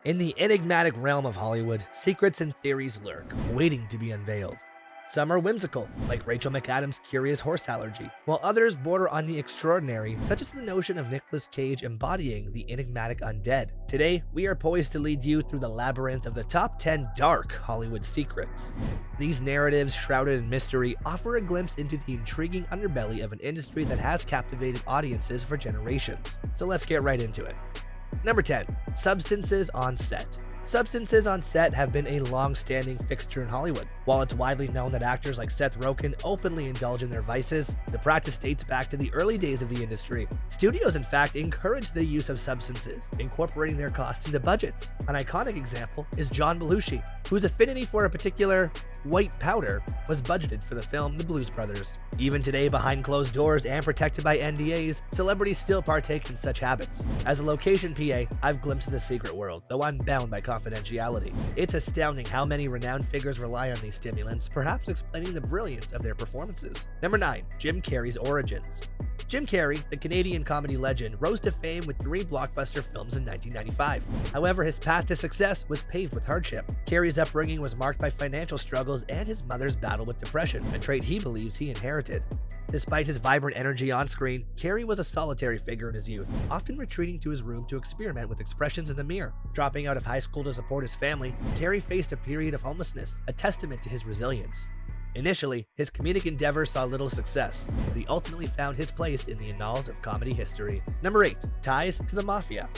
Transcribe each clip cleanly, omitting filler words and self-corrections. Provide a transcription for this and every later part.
In the enigmatic realm of Hollywood, secrets and theories lurk, waiting to be unveiled. Some are whimsical, like Rachel McAdams' curious horse allergy, while others border on the extraordinary, such as the notion of Nicolas Cage embodying the enigmatic undead. Today, we are poised to lead you through the labyrinth of the top 10 dark Hollywood secrets. These narratives, shrouded in mystery, offer a glimpse into the intriguing underbelly of an industry that has captivated audiences for generations. So let's get right into it. Number 10. Substances on set. Substances on set have been a long-standing fixture in Hollywood. While it's widely known that actors like Seth Rogen openly indulge in their vices, the practice dates back to the early days of the industry. Studios, in fact, encourage the use of substances, incorporating their costs into budgets. An iconic example is John Belushi, whose affinity for a particular white powder was budgeted for the film The Blues Brothers. Even today, behind closed doors and protected by NDAs, celebrities still partake in such habits. As a location PA, I've glimpsed the secret world, though I'm bound by confidentiality. It's astounding how many renowned figures rely on these stimulants, perhaps explaining the brilliance of their performances. Number 9. Jim Carrey's origins. Jim Carrey, the Canadian comedy legend, rose to fame with 3 blockbuster films in 1995. However, his path to success was paved with hardship. Carrey's upbringing was marked by financial struggles and his mother's battle with depression, a trait he believes he inherited. Despite his vibrant energy on screen, Carrey was a solitary figure in his youth, often retreating to his room to experiment with expressions in the mirror. Dropping out of high school to support his family, Carrey faced a period of homelessness, a testament to his resilience. Initially, his comedic endeavors saw little success, but he ultimately found his place in the annals of comedy history. Number 8. Ties to the Mafia.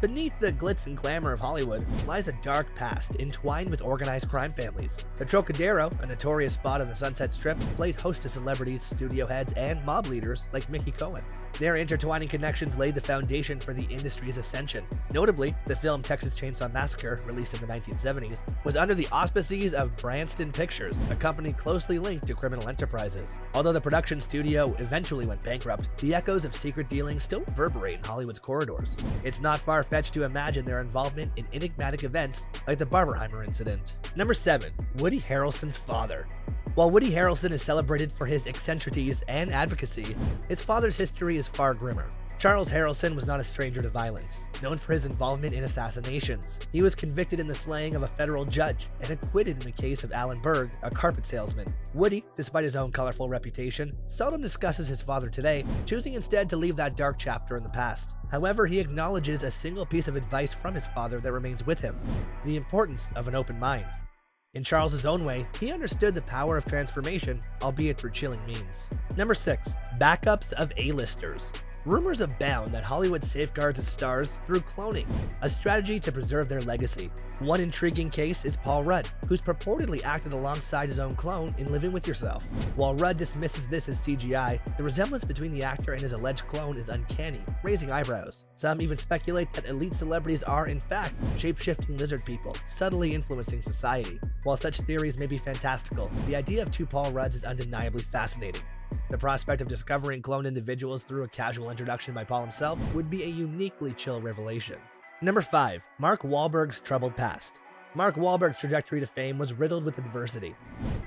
Beneath the glitz and glamour of Hollywood lies a dark past entwined with organized crime families. The Trocadero, a notorious spot on the Sunset Strip, played host to celebrities, studio heads, and mob leaders like Mickey Cohen. Their intertwining connections laid the foundation for the industry's ascension. Notably, the film Texas Chainsaw Massacre, released in the 1970s, was under the auspices of Branston Pictures, a company closely linked to criminal enterprises. Although the production studio eventually went bankrupt, the echoes of secret dealings still reverberate in Hollywood's corridors. It's not far-fetched to imagine their involvement in enigmatic events like the Barbenheimer incident. Number 7. Woody Harrelson's father. While Woody Harrelson is celebrated for his eccentricities and advocacy, his father's history is far grimmer. Charles Harrelson was not a stranger to violence. Known for his involvement in assassinations, he was convicted in the slaying of a federal judge and acquitted in the case of Alan Berg, a carpet salesman. Woody, despite his own colorful reputation, seldom discusses his father today, choosing instead to leave that dark chapter in the past. However, he acknowledges a single piece of advice from his father that remains with him: the importance of an open mind. In Charles's own way, he understood the power of transformation, albeit through chilling means. Number 6. Backups of A-listers. Rumors abound that Hollywood safeguards its stars through cloning, a strategy to preserve their legacy. One intriguing case is Paul Rudd, who's purportedly acted alongside his own clone in Living with Yourself. While Rudd dismisses this as CGI, the resemblance between the actor and his alleged clone is uncanny, raising eyebrows. Some even speculate that elite celebrities are, in fact, shape-shifting lizard people, subtly influencing society. While such theories may be fantastical, the idea of 2 Paul Rudds is undeniably fascinating. The prospect of discovering cloned individuals through a casual introduction by Paul himself would be a uniquely chill revelation. Number 5. Mark Wahlberg's troubled past. Mark Wahlberg's trajectory to fame was riddled with adversity.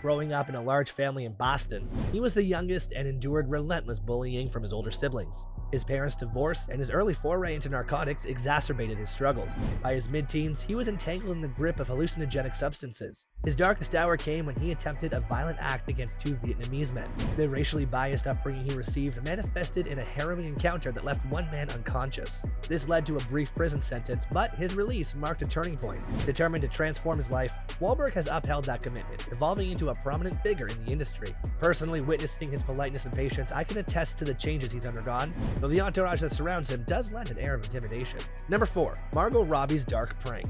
Growing up in a large family in Boston, he was the youngest and endured relentless bullying from his older siblings. His parents' divorce and his early foray into narcotics exacerbated his struggles. By his mid-teens, he was entangled in the grip of hallucinogenic substances. His darkest hour came when he attempted a violent act against 2 Vietnamese men. The racially biased upbringing he received manifested in a harrowing encounter that left one man unconscious. This led to a brief prison sentence, but his release marked a turning point. Determined to transform his life, Wahlberg has upheld that commitment, evolving into a prominent figure in the industry. Personally witnessing his politeness and patience, I can attest to the changes he's undergone, though the entourage that surrounds him does lend an air of intimidation. Number 4. Margot Robbie's dark prank.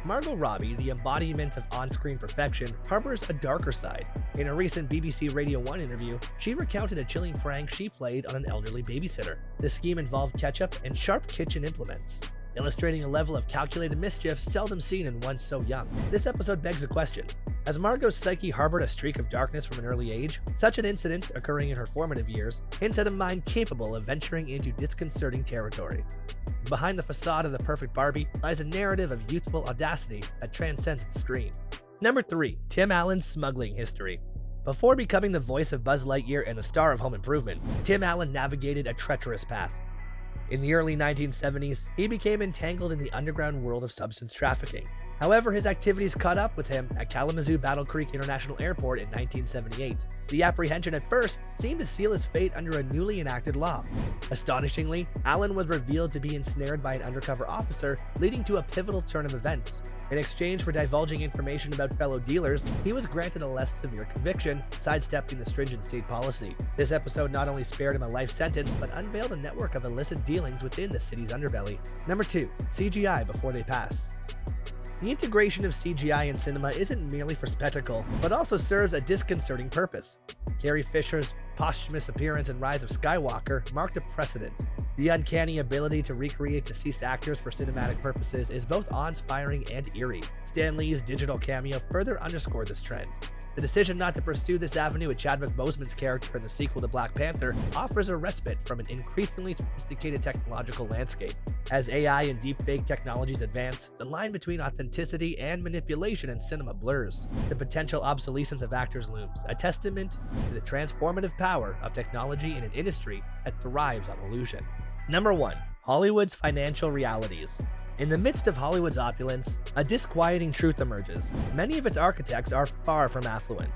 Margot Robbie, the embodiment of on-screen perfection, harbors a darker side. In a recent BBC Radio 1 interview, she recounted a chilling prank she played on an elderly babysitter. The scheme involved ketchup and sharp kitchen implements, illustrating a level of calculated mischief seldom seen in one so young. This episode begs the question: has Margot's psyche harbored a streak of darkness from an early age? Such an incident, occurring in her formative years, hints at a mind capable of venturing into disconcerting territory. Behind the facade of the perfect Barbie lies a narrative of youthful audacity that transcends the screen. Number 3. Tim Allen's smuggling history. Before becoming the voice of Buzz Lightyear and the star of Home Improvement, Tim Allen navigated a treacherous path. In the early 1970s, he became entangled in the underground world of substance trafficking. However, his activities caught up with him at Kalamazoo Battle Creek International Airport in 1978. The apprehension at first seemed to seal his fate under a newly enacted law. Astonishingly, Allen was revealed to be ensnared by an undercover officer, leading to a pivotal turn of events. In exchange for divulging information about fellow dealers, he was granted a less severe conviction, sidestepping the stringent state policy. This episode not only spared him a life sentence, but unveiled a network of illicit dealings within the city's underbelly. Number 2. CGI before they pass. The integration of CGI in cinema isn't merely for spectacle, but also serves a disconcerting purpose. Carrie Fisher's posthumous appearance in Rise of Skywalker marked a precedent. The uncanny ability to recreate deceased actors for cinematic purposes is both awe-inspiring and eerie. Stan Lee's digital cameo further underscored this trend. The decision not to pursue this avenue with Chadwick Boseman's character in the sequel to Black Panther offers a respite from an increasingly sophisticated technological landscape. As AI and deepfake technologies advance, the line between authenticity and manipulation in cinema blurs. The potential obsolescence of actors looms, a testament to the transformative power of technology in an industry that thrives on illusion. Number 1. Hollywood's financial realities. In the midst of Hollywood's opulence, a disquieting truth emerges. Many of its architects are far from affluent.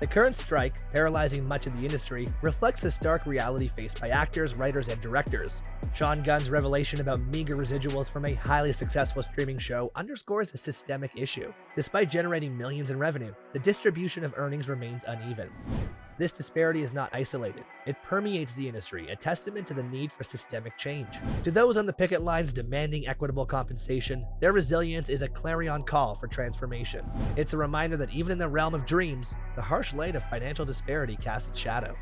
The current strike, paralyzing much of the industry, reflects the stark reality faced by actors, writers, and directors. Sean Gunn's revelation about meager residuals from a highly successful streaming show underscores a systemic issue. Despite generating millions in revenue, the distribution of earnings remains uneven. This disparity is not isolated. It permeates the industry, a testament to the need for systemic change. To those on the picket lines demanding equitable compensation, their resilience is a clarion call for transformation. It's a reminder that even in the realm of dreams, the harsh light of financial disparity casts its shadow.